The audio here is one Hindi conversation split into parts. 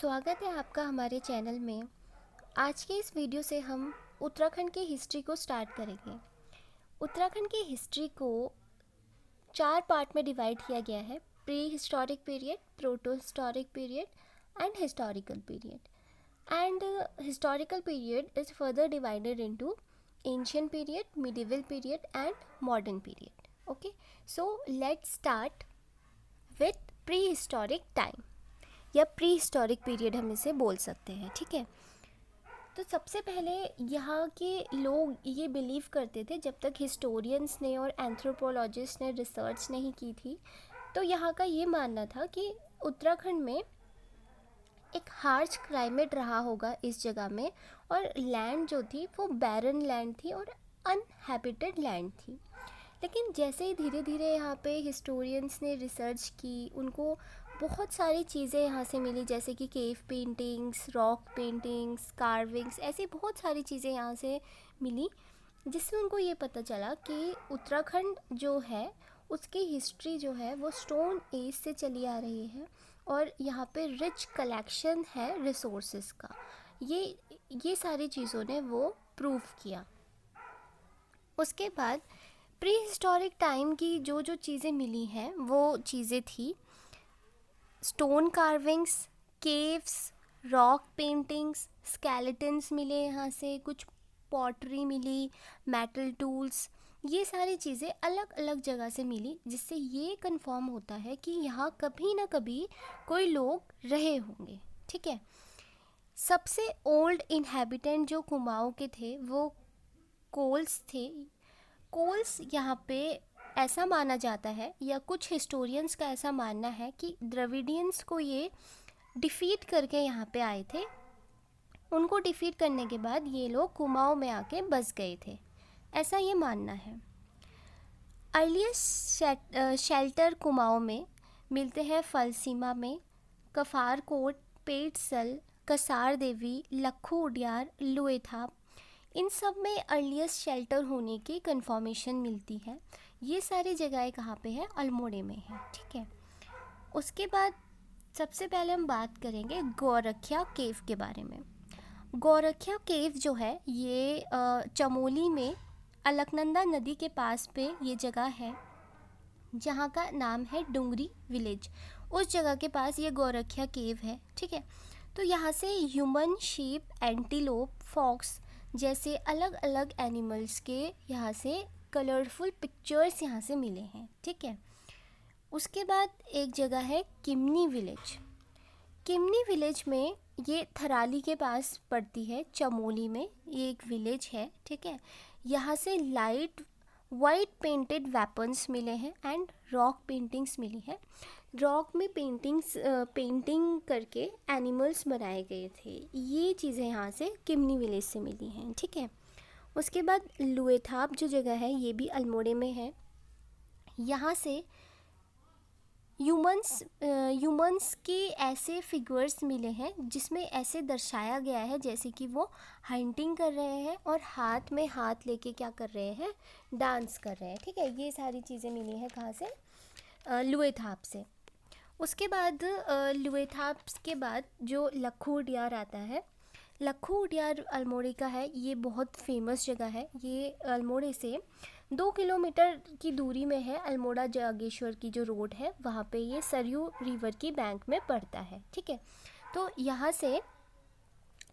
स्वागत है आपका हमारे चैनल में। आज के इस वीडियो से हम उत्तराखंड की हिस्ट्री को स्टार्ट करेंगे। उत्तराखंड की हिस्ट्री को 4 पार्ट में डिवाइड किया गया है: pre historic period, proto historic period and historical period. And historical period is further divided into ancient period, medieval period and modern period. Okay, so let's start with pre historic time या प्री हिस्टोरिक पीरियड हम इसे बोल सकते हैं। ठीक है, तो सबसे पहले यहाँ के लोग ये बिलीव करते थे, जब तक हिस्टोरियंस ने और एंथ्रोपोलॉजिस्ट ने रिसर्च नहीं की थी, तो यहाँ का ये मानना था कि उत्तराखंड में एक हार्श क्लाइमेट रहा होगा इस जगह में, और लैंड जो थी वो बैरन लैंड थी और अनहैबिटेड लैंड थी। लेकिन जैसे ही धीरे धीरे यहाँ पे हिस्टोरियंस ने रिसर्च की, उनको बहुत सारी चीज़ें यहाँ से मिली, जैसे कि cave paintings, rock paintings, carvings, ऐसी बहुत सारी चीज़ें यहाँ से मिली, जिससे उनको ये पता चला कि उत्तराखंड जो है उसकी हिस्ट्री जो है वो स्टोन एज से चली आ रही है, और यहाँ पे रिच कलेक्शन है रिसोर्सेज का। ये सारी चीज़ों ने वो प्रूव किया। उसके बाद प्री हिस्टोरिक टाइम की जो जो चीज़ें मिली हैं वो चीज़ें थी stone carvings, caves, rock paintings, skeletons मिले यहाँ से, कुछ पॉटरी मिली, मेटल टूल्स, ये सारी चीज़ें अलग अलग जगह से मिली, जिससे ये कंफर्म होता है कि यहाँ कभी ना कभी कोई लोग रहे होंगे। ठीक है, सबसे ओल्ड इनहेबिटेंट जो कुमाऊँ के थे वो कोल्स थे। कोल्स यहाँ पे ऐसा माना जाता है, या कुछ हिस्टोरियंस का ऐसा मानना है, कि द्रविडियंस को ये डिफ़ीट करके यहाँ पे आए थे। उनको डिफ़ीट करने के बाद ये लोग कुमाऊँ में आके बस गए थे, ऐसा ये मानना है। अर्लीस्ट शेल्टर कुमाऊँ में मिलते हैं फलसीमा में, कफारकोट, पेटसल, कसार देवी, लखू उडियार, लुएथाप, इन सब में अर्लीस्ट शेल्टर होने की कंफर्मेशन मिलती है। ये सारी जगहें कहाँ पे है? अल्मोड़े में है। ठीक है, उसके बाद सबसे पहले हम बात करेंगे गौरखिया केव के बारे में। गौरखिया केव जो है ये चमोली में अलकनंदा नदी के पास पे ये जगह है, जहाँ का नाम है डुंगरी विलेज। उस जगह के पास ये गौरखिया केव है। ठीक है, तो यहाँ से ह्यूमन, शीप, एंटीलोप, फॉक्स जैसे अलग अलग एनिमल्स के यहाँ से कलरफुल पिक्चर्स यहाँ से मिले हैं। ठीक है, उसके बाद एक जगह है किमनी विलेज। किमनी विलेज में ये थराली के पास पड़ती है, चमोली में ये एक विलेज है। ठीक है, यहाँ से लाइट वाइट पेंटेड वेपन्स मिले हैं एंड रॉक पेंटिंग्स मिली है। रॉक में पेंटिंग करके एनिमल्स बनाए गए थे। ये चीज़ें यहाँ से किमनी विलेज से मिली हैं। ठीक है, उसके बाद लुएथाप जो जगह है ये भी अल्मोड़े में है। यहाँ से ह्यूमंस के ऐसे फिगर्स मिले हैं जिसमें ऐसे दर्शाया गया है जैसे कि वो हंटिंग कर रहे हैं और हाथ में हाथ लेके क्या कर रहे हैं? डांस कर रहे हैं। ठीक है, ये सारी चीज़ें मिली हैं कहाँ से? लुएथाप से। उसके बाद लुएथाप के बाद जो लखू उडियार आता है, लखू उडियार अल्मोड़े का है। ये बहुत फेमस जगह है। ये अल्मोड़े से 2 किलोमीटर की दूरी में है। अल्मोड़ा जागेश्वर की जो रोड है वहाँ पे ये सरयू रिवर की बैंक में पड़ता है। ठीक है, तो यहाँ से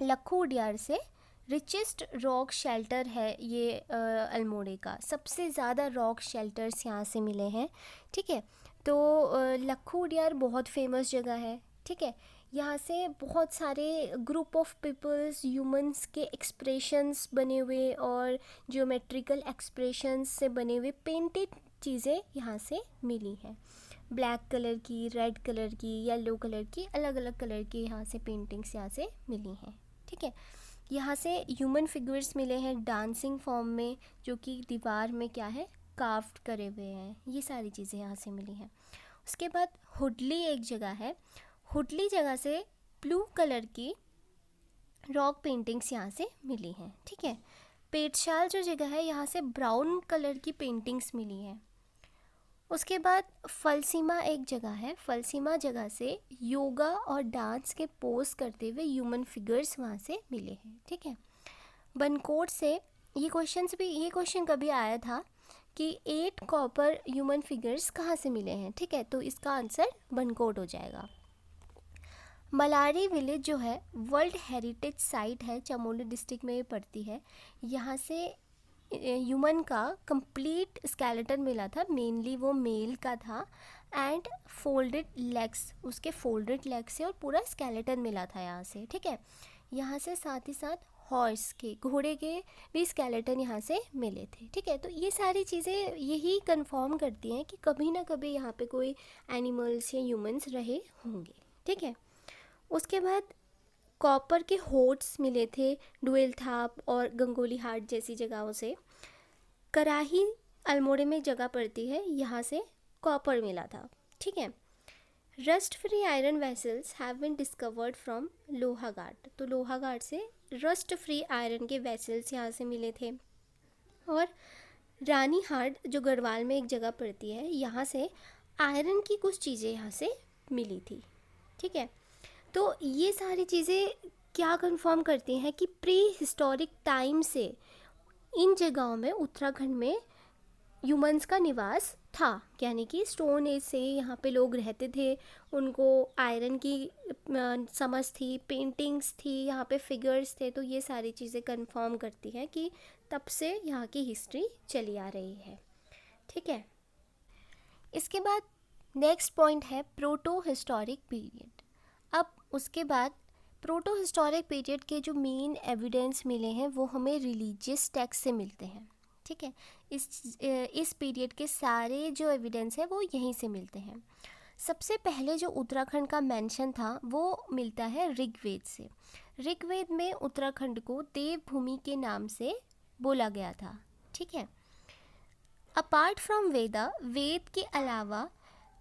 लखू उडियार से रिचेस्ट रॉक शेल्टर है ये अल्मोड़े का। सबसे ज़्यादा रॉक शेल्टर्स यहाँ से मिले हैं। ठीक है, तो लखू उडियार बहुत फेमस जगह है। ठीक है, यहाँ से बहुत सारे ग्रुप ऑफ पीपल्स, ह्यूमंस के एक्सप्रेशंस बने हुए और ज्योमेट्रिकल एक्सप्रेशंस से बने हुए पेंटेड चीज़ें यहाँ से मिली हैं। ब्लैक कलर की, रेड कलर की, येलो कलर की, अलग अलग कलर की यहाँ से पेंटिंग्स यहाँ से मिली हैं। ठीक है, यहाँ से ह्यूमन फिगर्स मिले हैं डांसिंग फॉर्म में, जो कि दीवार में क्या है? कार्व्ड करे हुए हैं। ये सारी चीज़ें यहाँ से मिली हैं। उसके बाद हुडली एक जगह है। हुडली जगह से ब्लू कलर की रॉक पेंटिंग्स यहाँ से मिली हैं। ठीक है, पेटशाल जो जगह है यहाँ से ब्राउन कलर की पेंटिंग्स मिली हैं। उसके बाद फलसीमा एक जगह है, फलसीमा जगह से योगा और डांस के पोज करते हुए ह्यूमन फिगर्स वहाँ से मिले हैं, ठीक है। बनकोट से ये क्वेश्चन कभी आया था कि 8 कॉपर ह्यूमन फिगर्स कहाँ से मिले हैं, ठीक है, तो इसका आंसर बनकोट हो जाएगा। मलारी विलेज जो है वर्ल्ड हेरिटेज साइट है, चमोली डिस्ट्रिक्ट में ये पड़ती है। यहाँ से ह्यूमन का कंप्लीट स्केलेटन मिला था, मेनली वो मेल का था, एंड फोल्डेड लेग्स, उसके फोल्डेड लेग्स से और पूरा स्केलेटन मिला था यहाँ से, ठीक है। यहाँ से साथ ही साथ हॉर्स के, घोड़े के भी स्केलेटन यहाँ से मिले थे, ठीक है। तो ये सारी चीज़ें यही कंफर्म करती हैं कि कभी ना कभी यहाँ पे कोई एनिमल्स या ह्यूमंस रहे होंगे, ठीक है। उसके बाद कॉपर के होट्स मिले थे डुएल थाप और गंगोली हाट जैसी जगहों से। कराही अल्मोड़े में जगह पड़ती है, यहाँ से कॉपर मिला था, ठीक है। Rust free iron vessels have been discovered from Lohaghat, तो लोहाघाट से रस्ट फ्री आयरन के वेसल्स यहाँ से मिले थे। और रानी हाट जो गढ़वाल में एक जगह पड़ती है, यहाँ से आयरन की कुछ चीज़ें यहाँ से मिली थी, ठीक है। तो ये सारी चीज़ें क्या कंफर्म करती हैं कि प्री हिस्टोरिक टाइम से इन जगहों में, उत्तराखंड में ह्यूमंस का निवास था, यानी कि स्टोन एज से यहाँ पे लोग रहते थे, उनको आयरन की समझ थी, पेंटिंग्स थी, यहाँ पे फिगर्स थे। तो ये सारी चीज़ें कंफर्म करती हैं कि तब से यहाँ की हिस्ट्री चली आ रही है, ठीक है। इसके बाद नेक्स्ट पॉइंट है प्रोटो हिस्टोरिक पीरियड। अब उसके बाद प्रोटो हिस्टोरिक पीरियड के जो मेन एविडेंस मिले हैं वो हमें रिलीजियस टेक्स्ट से मिलते हैं, ठीक है। इस पीरियड के सारे जो एविडेंस है वो यहीं से मिलते हैं। सबसे पहले जो उत्तराखंड का मेंशन था वो मिलता है ऋग्वेद से। ऋग्वेद में उत्तराखंड को देवभूमि के नाम से बोला गया था, ठीक है। अपार्ट फ्रॉम वेद के अलावा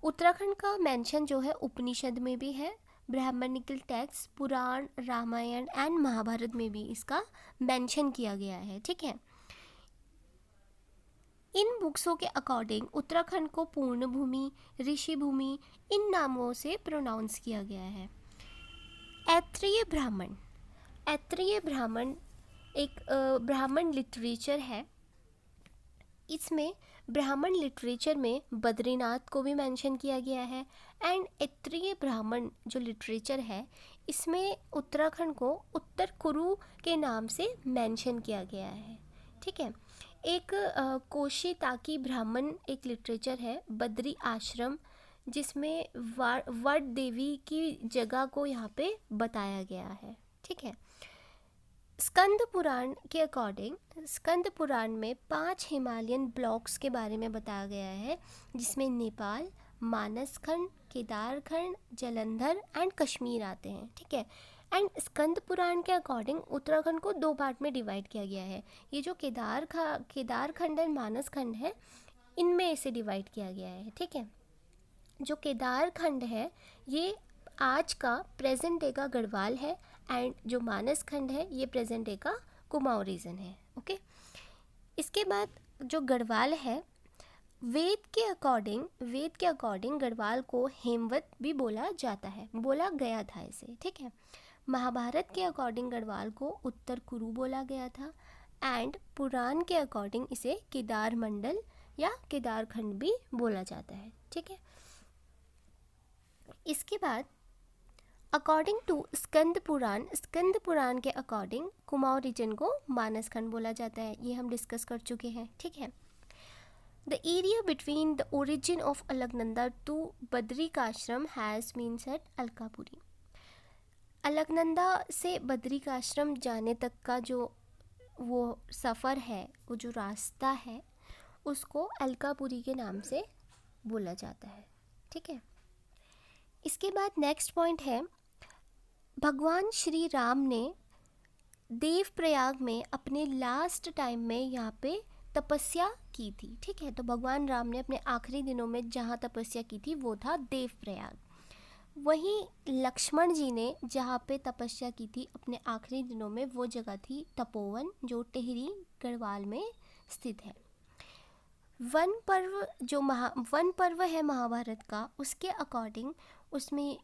उत्तराखंड का मेंशन जो है उपनिषद में भी है, Brahmanical text, Purana, Ramayana and Mahabharata में भी इसका मेंशन किया गया है, ठीक है। इन बुक्सों के अकॉर्डिंग उत्तराखंड को पूर्ण भूमि, ऋषि भूमि इन नामों से प्रोनाउंस किया गया है। ऐत्रेय ब्राह्मण एक ब्राह्मण लिटरेचर है। इसमें ब्राह्मण लिटरेचर में बद्रीनाथ को भी मेंशन किया गया है, एंड ऐत्रेय ब्राह्मण जो लिटरेचर है इसमें उत्तराखंड को उत्तर कुरु के नाम से मेंशन किया गया है, ठीक है। एक कोशी ताकी ब्राह्मण एक लिटरेचर है, बद्री आश्रम, जिसमें वट देवी की जगह को यहाँ पे बताया गया है, ठीक है। स्कंद पुराण के अकॉर्डिंग, स्कंद पुराण में 5 हिमालयन ब्लॉक्स के बारे में बताया गया है, जिसमें नेपाल, मानसखंड, केदारखंड, जलंधर एंड कश्मीर आते हैं, ठीक है। एंड स्कंद पुराण के अकॉर्डिंग उत्तराखंड को 2 पार्ट में डिवाइड किया गया है। ये जो केदारखंड एंड मानसखंड है इनमें इसे डिवाइड किया गया है, ठीक है। जो केदारखंड है ये आज का प्रेजेंट डे का गढ़वाल है, एंड जो मानसखंड है ये प्रेजेंट डे का कुमाऊं रीजन है, ओके। इसके बाद जो गढ़वाल है, वेद के अकॉर्डिंग गढ़वाल को हेमवत भी बोला गया था इसे, ठीक है। महाभारत के अकॉर्डिंग गढ़वाल को उत्तर कुरु बोला गया था, एंड पुराण के अकॉर्डिंग इसे केदार मंडल या केदारखंड भी बोला जाता है, ठीक है। इसके बाद अकॉर्डिंग टू स्कंद पुराण के अकॉर्डिंग कुमाऊं रीजन को मानसखंड बोला जाता है, ये हम डिस्कस कर चुके हैं, ठीक है। The area between the origin of Alaknanda to Badrikashram has been said Alakapuri. Alaknanda से बद्रिकाश्रम जाने तक का जो वो सफ़र है, वो जो रास्ता है, उसको अलकापुरी के नाम से बोला जाता है, ठीक है। इसके बाद नेक्स्ट पॉइंट है, भगवान श्री राम ने देवप्रयाग में अपने लास्ट टाइम में यहाँ पे तपस्या की थी, ठीक है। तो भगवान राम ने अपने आखिरी दिनों में जहाँ तपस्या की थी वो था देवप्रयाग। वहीं लक्ष्मण जी ने जहाँ पे तपस्या की थी अपने आखिरी दिनों में वो जगह थी तपोवन, जो टिहरी गढ़वाल में स्थित है। वन पर्व है महाभारत का, उसके अकॉर्डिंग उसमें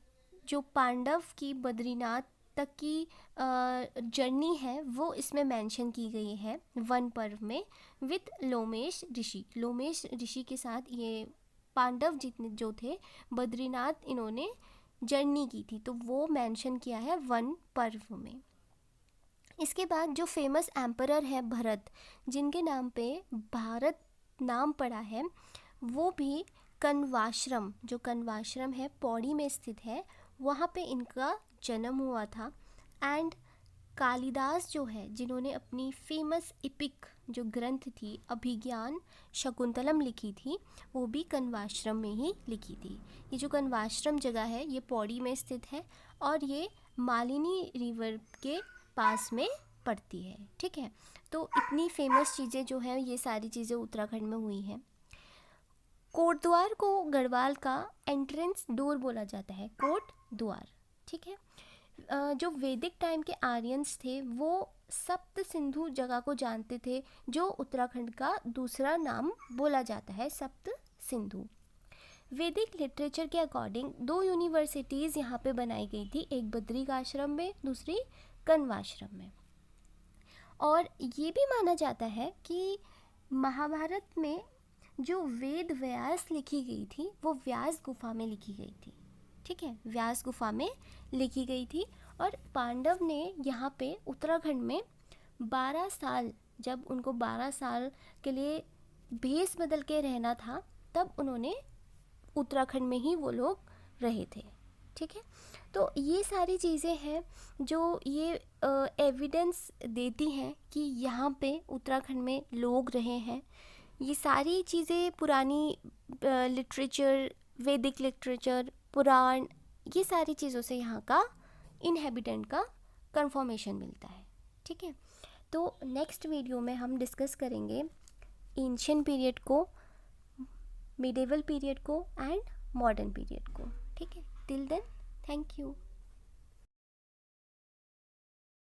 जो पांडव की बद्रीनाथ तक की जर्नी है वो इसमें मेंशन की गई है वन पर्व में, विद लोमेश ऋषि के साथ ये पांडव जितने जो थे बद्रीनाथ इन्होंने जर्नी की थी, तो वो मेंशन किया है वन पर्व में। इसके बाद जो फेमस एम्परर है भरत, जिनके नाम पे भारत नाम पड़ा है, वो भी कण्वाश्रम, जो कण्वाश्रम है पौड़ी में स्थित है, वहाँ पे इनका जन्म हुआ था। एंड कालिदास जो है, जिन्होंने अपनी फेमस इपिक जो ग्रंथ थी अभिज्ञान शकुंतलम लिखी थी, वो भी कण्वाश्रम में ही लिखी थी। ये जो कण्वाश्रम जगह है ये पौड़ी में स्थित है और ये मालिनी रिवर के पास में पड़ती है। ठीक है, तो इतनी फेमस चीज़ें जो हैं ये सारी चीज़ें उत्तराखंड में हुई हैं। कोटद्वार को गढ़वाल का एंट्रेंस डोर बोला जाता है, कोट द्वार। ठीक है, जो वैदिक टाइम के आर्यंस थे वो सप्त सिंधु जगह को जानते थे, जो उत्तराखंड का दूसरा नाम बोला जाता है सप्त सिंधु। वैदिक लिटरेचर के अकॉर्डिंग 2 यूनिवर्सिटीज़ यहाँ पे बनाई गई थी, एक बद्रिकाश्रम में, दूसरी कण्वाश्रम में। और ये भी माना जाता है कि महाभारत में जो वेद व्यास लिखी गई थी वो व्यास गुफा में लिखी गई थी। ठीक है, व्यास गुफा में लिखी गई थी। और पांडव ने यहाँ पे उत्तराखंड में 12 साल, जब उनको 12 साल के लिए भेष बदल के रहना था, तब उन्होंने उत्तराखंड में ही वो लोग रहे थे। ठीक है, तो ये सारी चीज़ें हैं जो ये एविडेंस देती हैं कि यहाँ पे उत्तराखंड में लोग रहे हैं। ये सारी चीज़ें पुरानी लिटरेचर, वैदिक लिटरेचर, पुराण, ये सारी चीज़ों से यहाँ का इनहेबिटेंट का कंफर्मेशन मिलता है। ठीक है, तो नेक्स्ट वीडियो में हम डिस्कस करेंगे एंशिएंट पीरियड को, मिडेवल पीरियड को एंड मॉडर्न पीरियड को। ठीक है, टिल देन थैंक यू।